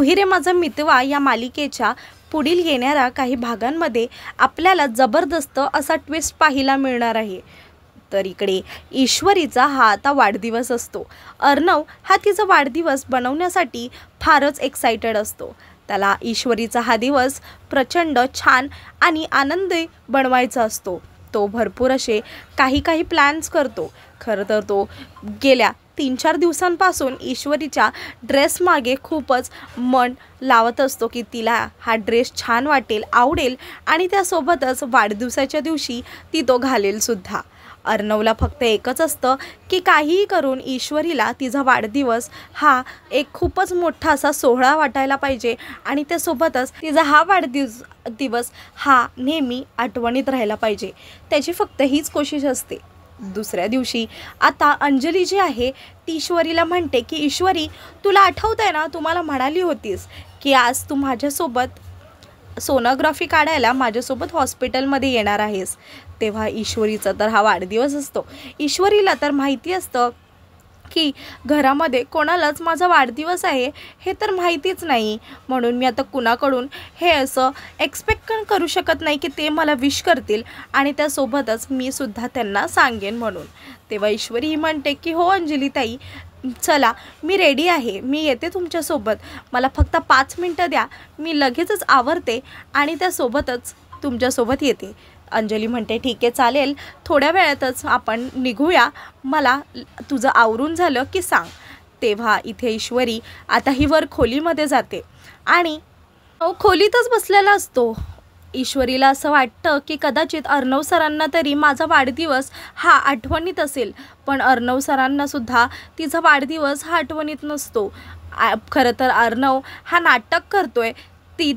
तू ही रे माझा मितवा या मालिकेच्या पुढील येणाऱ्या काही भागांमध्ये आपल्याला जबरदस्त असा ट्विस्ट पाहायला मिळणार आहे। तर इकडे ईश्वरीचा हा आता वाढदिवस असतो। अर्णव हा तिचा वाढदिवस बनवण्यासाठी फारच एक्साइटेड असतो। त्याला ईश्वरीचा हा दिवस प्रचंड छान आणि आनंदी बनवायचा असतो। तो भरपूर असे काही प्लॅन्स करतो। खरं तर तो गेल्या 3-4 दिवसांपासून ईश्वरीच्या ड्रेस मागे खूपच मन लावत असतो की तिला हा ड्रेस छान वाटेल, आवडेल आणि त्यासोबतच वाढदिवसाच्या दिवशी ती तो घालेल सुद्धा। अर्णवला फक्त एकच असतं की काहीही करून ईश्वरीला तिचा वाढदिवस हा एक खूपच मोठा असा सोहळा वाटायला पाहिजे आणि त्यासोबतच तिचा हा दिवस हा नेहमी आठवणीत राहायला पाहिजे। त्याची फक्त हीच कोशिश असते। दुसऱ्या दिवशी आता अंजली जी आहे ती ईश्वरीला म्हणते की ईश्वरी, तुला आठवतंय ना, तू मला म्हणाली होतीस की आज तू माझ्यासोबत सोनोग्राफी काढायला माझ्यासोबत हॉस्पिटलमध्ये येणार आहेस। तेव्हा ईश्वरीचा तर हा वाढदिवस असतो। ईश्वरीला तर माहिती असतं की घरामध्ये कोणालाच माझा वाढदिवस आहे हे तर माहितीच नाही, म्हणून मी आता कुणाकडून हे असं एक्सपेक्ट करू शकत नाही की ते मला विश करतील आणि त्यासोबतच मी सुद्धा त्यांना सांगेन म्हणून। तेव्हा ईश्वरी ही म्हणते की हो अंजली ताई, चला मी रेडी आहे, मी येते तुमच्यासोबत, मला फक्त 5 मिनटं द्या, मी लगेचच आवरते आणि त्यासोबतच तुमच्यासोबत येते। अंजली म्हणते ठीक आहे चालेल, थोड्या वेळातच आपण निघूया, मला तुझं आवरून झालं की सांग। तेव्हा इथे ईश्वरी आता ही वर खोलीमध्ये जाते आणि खोलीतच बसलेला असतो। ईश्वरीला असं वाटतं की कदाचित अर्णव सरांना तरी माझा वाढदिवस हा आठवणीत असेल, पण अर्णव सरांना सुद्धा तिचा वाढदिवस हा आठवणीत नसतो। खरं तर अर्णव हा नाटक करतोय,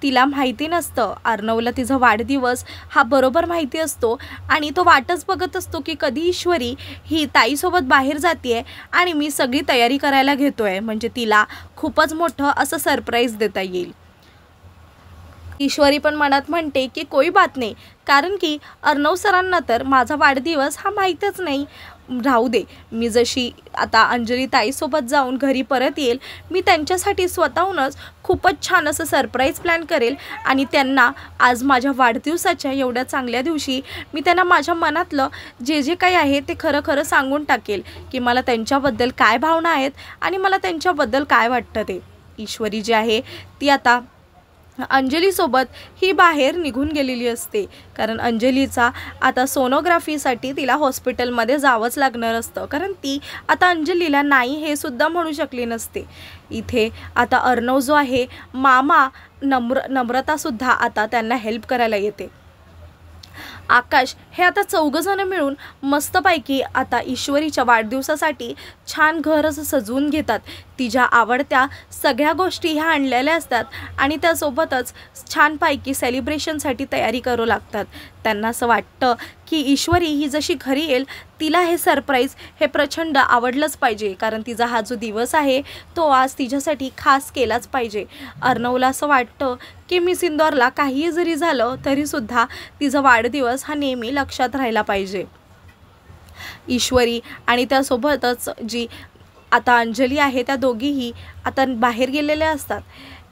तिला माहिती नसतं। अर्णवला तिचा वाढदिवस हा बरोबर माहिती असतो आणि तो वाटच बघत असतो की कधी ईश्वरी ही ताईसोबत बाहेर जाते आणि मी सगळी तयारी करायला घेतोय, म्हणजे तिला खूपच मोठं असं सरप्राईज देता येईल। ईश्वरी पण मनात म्हणते की कोई बात नाही, कारण की अर्णव सरांना तर माझा वाढदिवस हा माहीतच नाही, राहू दे, मी जशी आता अंजली ताईसोबत जाऊन घरी परत येईल, मी त्यांच्यासाठी स्वतःहूनच खूपच छान असं सरप्राईज प्लॅन करेल आणि त्यांना आज माझ्या वाढदिवसाच्या एवढ्या चांगल्या दिवशी मी त्यांना माझ्या मनातलं जे काही आहे ते खरं सांगून टाकेल की मला त्यांच्याबद्दल काय भावना आहेत आणि मला त्यांच्याबद्दल काय वाटतं ते। ईश्वरी जी आहे ती आता अंजलीसोबत ही बाहेर निघून गेलेली असते, कारण अंजलीचा आता सोनोग्राफीसाठी तिला हॉस्पिटलमध्ये जावंच लागणार असतं, कारण ती आता अंजलीला नाही हे सुद्धा म्हणू शकली नसते। इथे आता अर्णव जो आहे, मामा नम्रतासुद्धा आता त्यांना हेल्प करायला येते। आकाश हे आता 4 जण मिळून मस्तपैकी आता ईश्वरीच्या वाढदिवसासाठी छान घर असं सजवून घेतात। तिच्या आवडत्या सगळ्या गोष्टी ह्या आणलेल्या असतात आणि त्यासोबतच छानपैकी सेलिब्रेशनसाठी तयारी करू लागतात। त्यांना असं वाटतं की ईश्वरी ही जशी घरी येईल तिला हे सरप्राईज हे प्रचंड आवडलंच पाहिजे, कारण तिचा हा जो दिवस आहे तो आज तिच्यासाठी खास केलाच पाहिजे। अर्णवला असं वाटतं की मिस इंदौरला काहीही जरी झालं तरीसुद्धा तिचा वाढदिवस हा नेहमी लक्षात राहिला पाहिजे। ईश्वरी आणि त्यासोबतच जी आता अंजली आहे त्या दोघीही आता बाहेर गेलेल्या असतात।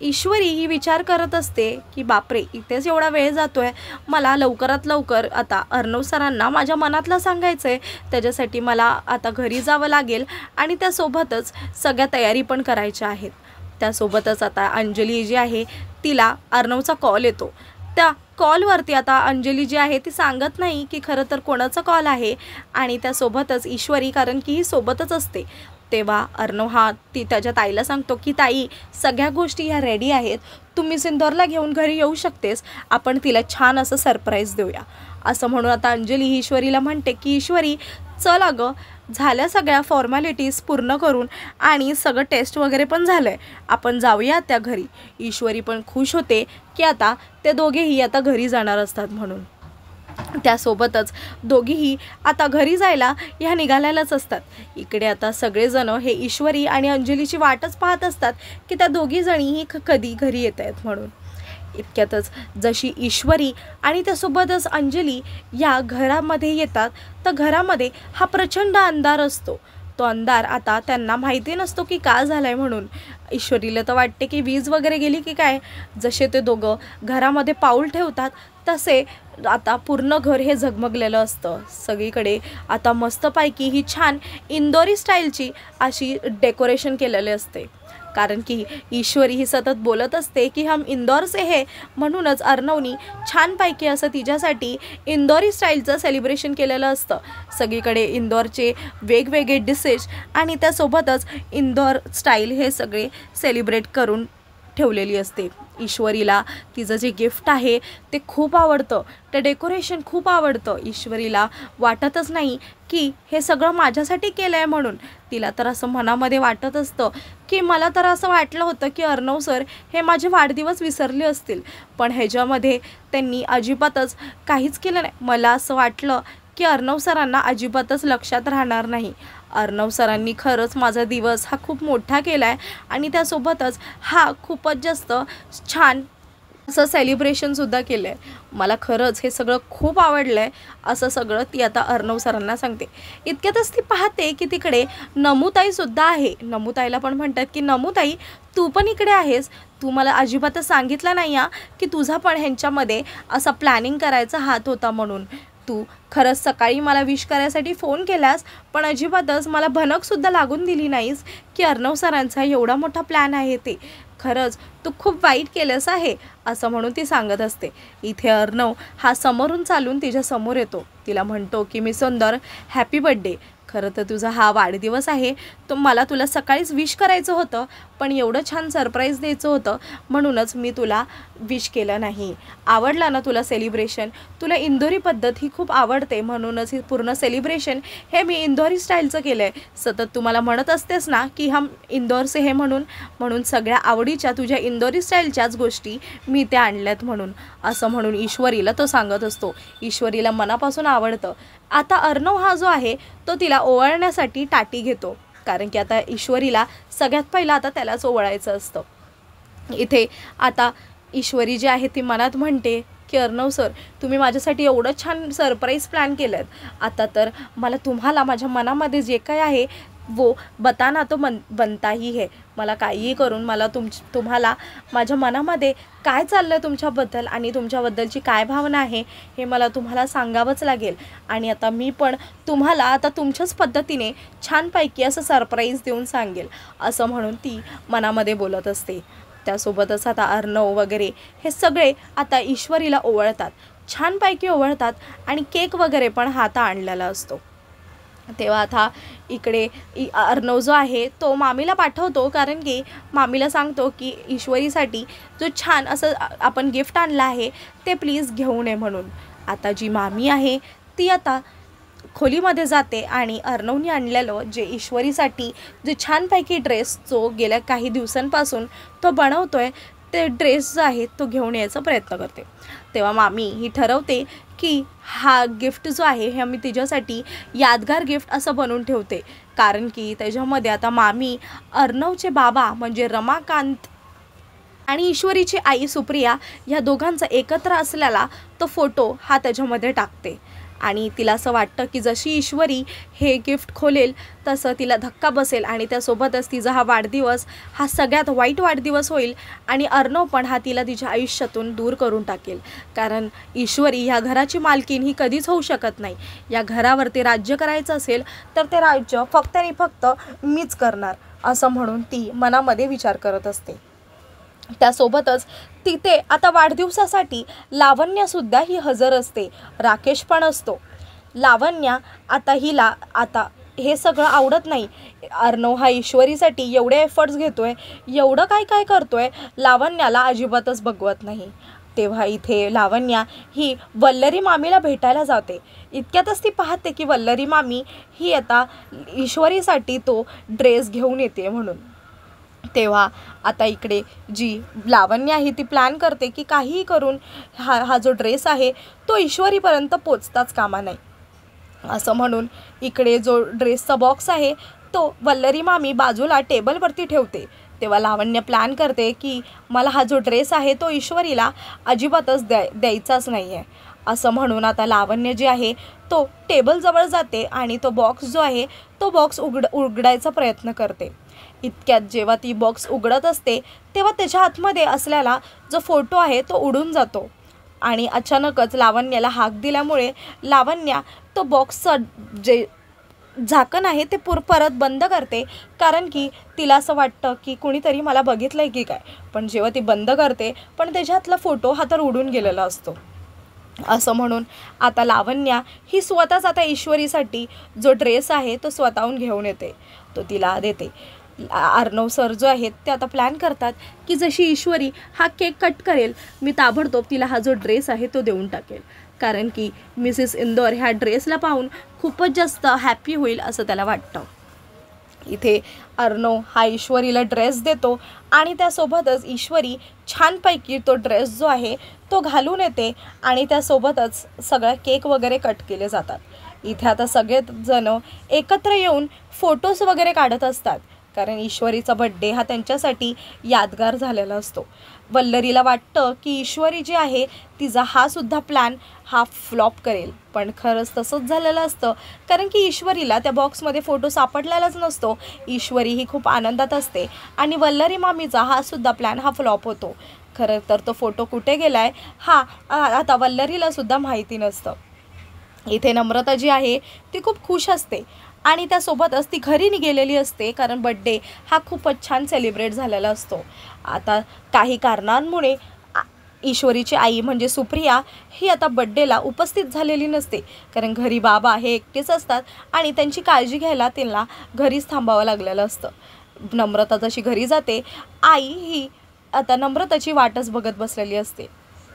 ईश्वरी ही विचार करत असते की बापरे, इथेच एवढा वेळ जातोय, मला लवकरात लवकर आता अर्णव सरांना माझ्या मनातलं सांगायचं आहे, त्याच्यासाठी मला आता घरी जावं लागेल आणि त्यासोबतच सगळ्या तयारी पण करायच्या आहेत। त्यासोबतच आता अंजली जी आहे तिला अर्णवचा कॉल येतो। त्या कॉलवरती आता अंजली जी आहे ती सांगत नाही की खरं तर कोणाचा कॉल आहे आणि त्यासोबतच ईश्वरी, कारण की ही सोबतच असते। तेव्हा अर्णव हा त्याच्या ताईला सांगतो की ताई, सगळ्या गोष्टी ह्या रेडी आहेत, तुम्ही सिंदूरला घेऊन घरी येऊ शकतेस, आपण तिला छान असं सरप्राईज देऊया। असं म्हणून आता अंजली ही ईश्वरीला म्हणते की ईश्वरी चल अगं, झाल्या सगळ्या फॉर्मॅलिटीज पूर्ण करून आणि सगळं टेस्ट वगैरे पण झालं आहे, आपण जाऊया त्या घरी। ईश्वरी पण खुश होते की आता ते दोघेही आता घरी जाणार असतात म्हणून। त्यासोबतच दोघीही आता घरी जायला ह्या निघालेल्याच असतात। इकडे आता सगळेजण हे ईश्वरी आणि अंजलीची वाटच पाहत असतात की त्या दोघी जणीही कधी घरी येत आहेत म्हणून। इतक्यातच जशी ईश्वरी आणि त्यासोबतच अंजली या घरामध्ये येतात तर घरामध्ये हा प्रचंड अंधार असतो। तो अंधार आता त्यांना माहिती नसतो की का झाला आहे म्हणून. ईश्वरीला तर वाटते की वीज वगैरे गेली की काय. जसे ते दोघं घरामध्ये पाऊल ठेवतात तसे आता पूर्ण घर हे झगमगलेलं असतं. सगळीकडे आता मस्तपैकी ही छान इंदोरी स्टाईलची अशी डेकोरेशन केलेले असते. कारण की ईश्वरी ही सतत बोलत असते की हम इंदौर से है, म्हणूनच अर्णवनी छानपैकी असं तिच्यासाठी इंदोरी स्टाईलचं सेलिब्रेशन केलेलं असतं. सगळीकडे इंदौरचे वेगवेगळे डिशेस आणि त्यासोबतच इंदौर स्टाईल हे सगळे सेलिब्रेट करून ठेवलेली असते. ईश्वरीला तिचं जे गिफ्ट आहे ते खूप आवडतं, ते डेकोरेशन खूप आवडतं. ईश्वरीला वाटतच नाही की हे सगळं माझ्यासाठी केलं आहे म्हणून. तिला तर असं मनामध्ये वाटत असतं की मला तर असं वाटलं होतं की अर्णव सर हे माझे वाढदिवस विसरले असतील, पण ह्याच्यामध्ये त्यांनी अजिबातच काहीच केलं नाही. मला असं वाटलं की अर्णव सरांना अजिबातच लक्षात राहणार नाही. अर्णव सरांनी खरंच माझा दिवस हा खूप मोठा केला आहे आणि त्यासोबतच हा खूपच जास्त छान असं सेलिब्रेशनसुद्धा केलं आहे. मला खरंच हे सगळं खूप आवडलं आहे असं सगळं ती आता अर्णव सरांना सांगते. इतक्यातच ती पाहते की तिकडे नमुताईसुद्धा आहे. नमुताईला पण म्हणतात की नमुताई तू पण इकडे आहेस, तू मला अजिबातच सांगितलं नाही या की तुझा पण ह्यांच्यामध्ये असा प्लॅनिंग करायचा हात होता म्हणून. तू खरंच सकाळी मला विश करायसाठी फोन केलास, पण अजिबातच मला भनकसुद्धा लागून दिली नाहीस की अर्णव सरांचा एवढा मोठा प्लॅन आहे ते. खरंच तू खूप वाईट केलंस आहे असं म्हणून ती सांगत असते. इथे अर्णव हा समोरून चालून तिच्या समोर येतो. तिला म्हणतो की मी सुंदर हॅपी बर्थडे. खरं तर तुझा हा वाढदिवस आहे, तो मला तुला सकाळीच विश करायचं होतं, पण एवढं छान सरप्राईज द्यायचं होतं म्हणूनच मी तुला विश केलं नाही. आवडला ना तुला सेलिब्रेशन? तुला इंदोरी पद्धत ही खूप आवडते म्हणूनच ही पूर्ण सेलिब्रेशन हे मी इंदोरी स्टाईलचं केलं आहे. सतत तुम्हाला म्हणत असतेस ना की हम इंदौर से हे म्हणून सगळ्या आवडीच्या तुझ्या इंदोरी स्टाईलच्याच गोष्टी मी त्या आणल्यात म्हणून असं म्हणून ईश्वरीला तो सांगत असतो. ईश्वरीला मनापासून आवडतं. आता अर्णव हा जो आहे तो तिला ओवाळण्यासाठी टाटी घेतो, कारण की आता ईश्वरीला सगळ्यात पहिला आता त्यालाच ओवाळायचं असतं. इथे आता ईश्वरी जी आहे ती मनात म्हणते की अर्णव सर तुम्ही माझ्यासाठी एवढं छान सरप्राईज प्लॅन केलं आहे, आता तर मला तुम्हाला माझ्या मनामध्ये जे काय आहे वो बताना तो बनता ही है. मला काहीही करून मला तुम्हाला माझ्या मनामध्ये काय चाललं आहे तुमच्याबद्दल आणि तुमच्याबद्दलची काय भावना आहे हे मला तुम्हाला सांगावंच लागेल. आणि आता मी पण तुम्हाला आता तुमच्याच पद्धतीने छानपैकी असं सरप्राईज देऊन सांगेल असं म्हणून ती मनामध्ये बोलत असते. त्यासोबतच आता अर्णव वगैरे हे सगळे आता ईश्वरीला ओवाळतात, छानपैकी ओवाळतात आणि केक वगैरे पण हाता आणलेला असतो. तेव्हा आता इकडे अर्णव जो आहे तो मामीला पाठवतो, कारण की मामीला सांगतो की ईश्वरीसाठी जो छान असं आपण गिफ्ट आणलं आहे ते प्लीज घेऊन ये म्हणून. आता जी मामी आहे ती आता खोलीमध्ये जाते आणि अर्णवनी आणलेलं जे ईश्वरीसाठी जे छानपैकी ड्रेस जो गेल्या काही दिवसांपासून तो बनवतोय ते ड्रेस जो आहे तो घेऊन यायचा प्रयत्न करते. तेव्हा मामी ही ठरवते की हा गिफ्ट जो आहे हे आम्ही तिच्यासाठी यादगार गिफ्ट असं बनवून ठेवते, कारण की त्याच्यामध्ये आता मामी अर्णवचे बाबा म्हणजे रमाकांत आणि ईश्वरीची आई सुप्रिया या दोघांचा एकत्र असलेला तो फोटो हा त्याच्यामध्ये टाकते. आणि तिला असं वाटतं की जशी ईश्वरी हे गिफ्ट खोलेल तसं तिला धक्का बसेल आणि त्यासोबतच तिचा हा वाढदिवस हा सगळ्यात वाईट वाढदिवस होईल आणि अर्णव पण हा तिला तिच्या आयुष्यातून दूर करून टाकेल. कारण ईश्वरी ह्या घराची मालकीन ही कधीच होऊ शकत नाही. या घरावरती राज्य करायचं असेल तर ते राज्य फक्त आणि फक्त मीच करणार असं म्हणून ती मनामध्ये विचार करत असते. त्यासोबतच तिथे आता वाढदिवसासाठी लावण्यासुद्धा ही हजर असते, राकेश पण असतो. लावण्या आता हिला आता हे सगळं आवडत नाही. अर्णव हा ईश्वरीसाठी एवढे एफर्ट्स घेतोय, एवढं काय करतोय, लावण्याला अजिबातच बघवत नाही. तेव्हा इथे लावण्या ही वल्लरी मामीला भेटायला जाते. इतक्यातच ती पाहते की वल्लरी मामी ही आता ईश्वरीसाठी तो ड्रेस घेऊन येते म्हणून. तेव्हा आता इकडे जी लावण्य आहे ती प्लॅन करते की काहीही करून हा जो ड्रेस आहे तो ईश्वरीपर्यंत पोचताच कामा नाही असं म्हणून इकडे जो ड्रेसचा बॉक्स आहे तो वल्लरी मामी बाजूला टेबलवरती ठेवते. तेव्हा लावण्य प्लॅन करते की मला हा जो ड्रेस आहे तो ईश्वरीला अजिबातच द्यायचाच नाही आहे असं म्हणून आता लावण्य जी आहे तो टेबलजवळ जाते आणि तो बॉक्स जो आहे तो बॉक्स उघडायचा प्रयत्न करते. इतक्यात जेव्हा ती बॉक्स उघडत असते तेव्हा त्याच्या आतमध्ये असलेला जो फोटो आहे तो उडून जातो आणि अचानकच लावण्याला हाक दिल्यामुळे लावण्या तो बॉक्सचं जे झाकण आहे ते परत बंद करते, कारण की तिला असं वाटतं की कुणीतरी मला बघितलं आहे की काय. पण जेव्हा ती बंद करते पण त्याच्यातला फोटो हा तर उडून गेलेला असतो. असं म्हणून आता लावण्या ही स्वतःच आता ईश्वरीसाठी जो ड्रेस आहे तो स्वतःहून घेऊन येते, तो तिला देते. अर्णव सर जो आहेत ते आता प्लॅन करतात की जशी ईश्वरी हा केक कट करेल मी ताबडतोब तिला हा जो ड्रेस आहे तो देऊन टाकेल, कारण की मिसेस इंदौर ह्या ड्रेसला पाहून खूपच जास्त हॅपी होईल असं त्याला वाटतं. इथे अर्णव हा ईश्वरीला ड्रेस देतो आणि त्यासोबतच ईश्वरी छानपैकी तो ड्रेस जो आहे तो घालून येते आणि त्यासोबतच सगळा केक वगैरे कट केले जातात. इथे आता सगळेजण एकत्र येऊन फोटोज वगैरे काढत असतात, कारण ईश्वरीचा बड्डे हा त्यांच्यासाठी यादगार झालेला असतो. वल्लरीला वाटतं की ईश्वरी जी आहे तिचा हा सुद्धा प्लॅन हा फ्लॉप करेल, पण खरंच तसंच झालेलं असतं, कारण की ईश्वरीला त्या बॉक्समध्ये फोटो सापडलेलाच नसतो. ईश्वरी ही खूप आनंदात असते आणि वल्लरी मामीचा हा सुद्धा प्लॅन हा फ्लॉप होतो. खरं तर तो फोटो कुठे गेला आहे हा आता वल्लरीला सुद्धा माहिती नसतं. इथे नम्रता जी आहे ती खूप खुश असते आणि त्यासोबतच ती घरी गेलेली असते, कारण बड्डे हा खूपच छान सेलिब्रेट झालेला असतो. आता काही कारणांमुळे ईश्वरीची आई म्हणजे सुप्रिया ही आता बड्डेला उपस्थित झालेली नसते, कारण घरी बाबा हे एकटेच असतात आणि त्यांची काळजी घ्यायला त्यांना घरीच थांबावं लागलेलं असतं. नम्रता जशी घरी जाते आई ही आता नम्रताची वाटच बघत बसलेली असते.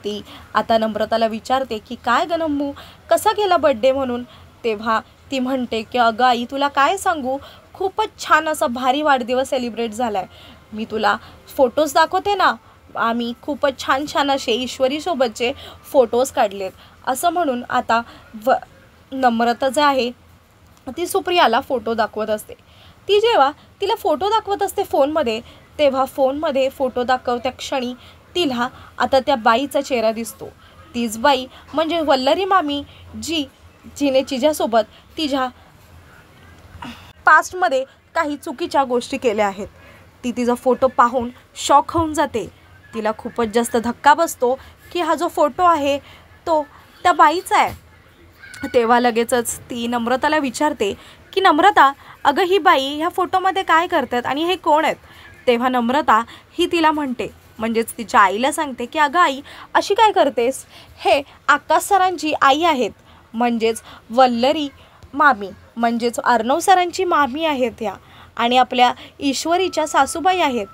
ती आता नम्रताला विचारते की काय ग नम्मू, कसा गेला बड्डे म्हणून. तेव्हा ती म्हणते की अगं आई तुला काय सांगू, खूपच छान असा भारी वाढदिवस सेलिब्रेट झाला आहे. मी तुला फोटोज दाखवते ना, आम्ही खूपच छान छान असे ईश्वरीसोबतचे फोटोज काढलेत. असं म्हणून आता नम्रता जे आहे ती सुप्रियाला फोटो दाखवत असते. ती जेव्हा तिला फोटो दाखवत असते फोनमध्ये, तेव्हा फोनमध्ये फोटो दाखवत्या क्षणी तिला आता त्या बाईचा चेहरा दिसतो. तीच बाई म्हणजे वल्लरी मामी जिने तिच्यासोबत तिच्या पास्टमध्ये काही चुकीच्या गोष्टी केल्या आहेत. ती तिचा फोटो पाहून शॉक होऊन जाते. तिला खूपच जास्त धक्का बसतो की हा जो फोटो आहे तो त्या बाईचा आहे. तेव्हा लगेचच ती नम्रताला विचारते की नम्रता, अगं ही बाई ह्या फोटोमध्ये काय करतात आणि हे कोण आहेत. तेव्हा नम्रता ही तिला म्हणते, म्हणजेच तिच्या आईला सांगते की अगं आई अशी काय करतेस, हे आकाश सरांची आई आहेत, म्हणजेच वल्लरी मामी म्हणजेच अर्णव सरांची मामी आहेत ह्या, आणि आपल्या ईश्वरीच्या सासूबाई आहेत.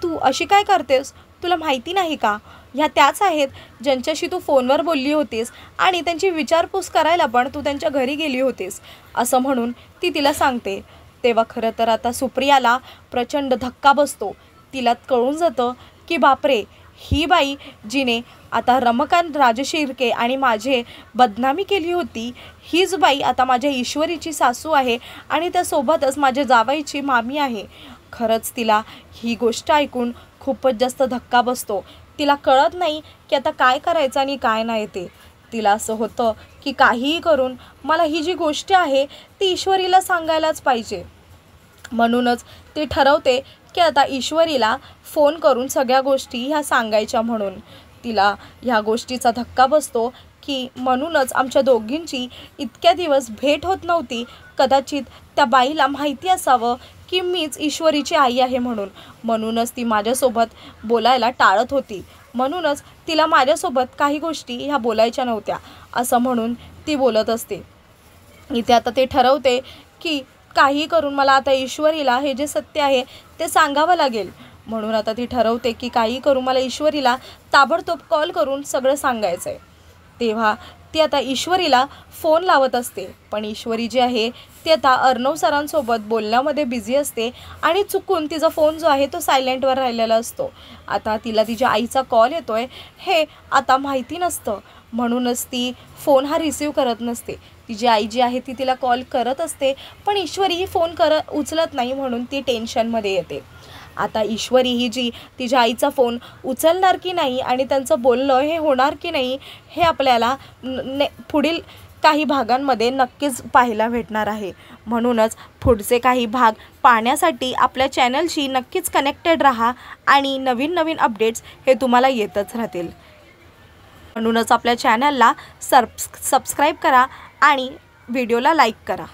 तू अशी काय करतेस, तुला माहिती नाही का, ह्या त्याच आहेत ज्यांच्याशी तू फोनवर बोलली होतीस आणि त्यांची विचारपूस करायला पण तू त्यांच्या घरी गेली होतीस. असं म्हणून ती तिला सांगते. तेव्हा खरं तर आता सुप्रियाला प्रचंड धक्का बसतो. तिला कळून जातं की बापरे, ही बाई जिने आता रमाकांत राजशिर्के आणि माझे बदनामी केली होती, हीच बाई आता माझ्या ईश्वरीची सासू आहे आणि त्यासोबतच माझ्या जावाईची मामी आहे. खरंच तिला ही गोष्ट ऐकून खूपच जास्त धक्का बसतो. तिला कळत नाही की आता काय करायचं आणि काय नाही ते. तिला असं होतं की काहीही करून मला ही जी गोष्ट आहे ती ईश्वरीला सांगायलाच पाहिजे. म्हणूनच ती ठरवते की आता ईश्वरीला फोन करून सगळ्या गोष्टी ह्या सांगायच्या म्हणून. तिला ह्या गोष्टीचा धक्का बसतो की म्हणूनच आमच्या दोघींची इतक्या दिवस भेट होत नव्हती. कदाचित त्या बाईला माहिती असावं की मीच ईश्वरीची आई आहे म्हणूनच ती माझ्यासोबत बोलायला टाळत होती. म्हणूनच तिला माझ्यासोबत काही गोष्टी ह्या बोलायच्या नव्हत्या असं म्हणून ती बोलत असते. इथे आता ते ठरवते की काही करून मला आता ईश्वरीला हे जे सत्य आहे ते सांगावं लागेल. म्हणून आता ती ठरवते की काही करून मला ईश्वरीला ताबडतोब कॉल करून सगळं सांगायचं आहे. तेव्हा ती आता ईश्वरीला फोन लावत असते, पण ईश्वरी जी आहे ती आता अर्णव सरांसोबत बोलण्यामध्ये बिझी असते आणि चुकून तिचा फोन जो आहे तो सायलेंटवर राहिलेला असतो. आता तिला तिच्या आईचा कॉल येतोय हे आता माहिती नसतं, म्हणूनच ती फोन हा रिसीव करत नसते. तिची आई जी आहे ती तिला कॉल करत असते, पण ईश्वरी ही फोन उचलत नाही, म्हणून ती टेन्शनमध्ये येते. आता ईश्वरी ही जी तिच्या आईचा फोन उचलणार की नाही आणि त्यांचं बोलणं हे होणार की नाही हे आपल्याला पुढील काही भागांमध्ये नक्कीच पाहायला भेटणार आहे. म्हणूनच पुढचे काही भाग पाहण्यासाठी आपल्या चॅनलशी नक्कीच कनेक्टेड राहा आणि नवीन नवीन अपडेट्स हे तुम्हाला येतच राहतील. म्हणूनच आपल्या चॅनलला सबस्क्राईब करा आणि व्हिडिओला लाईक करा.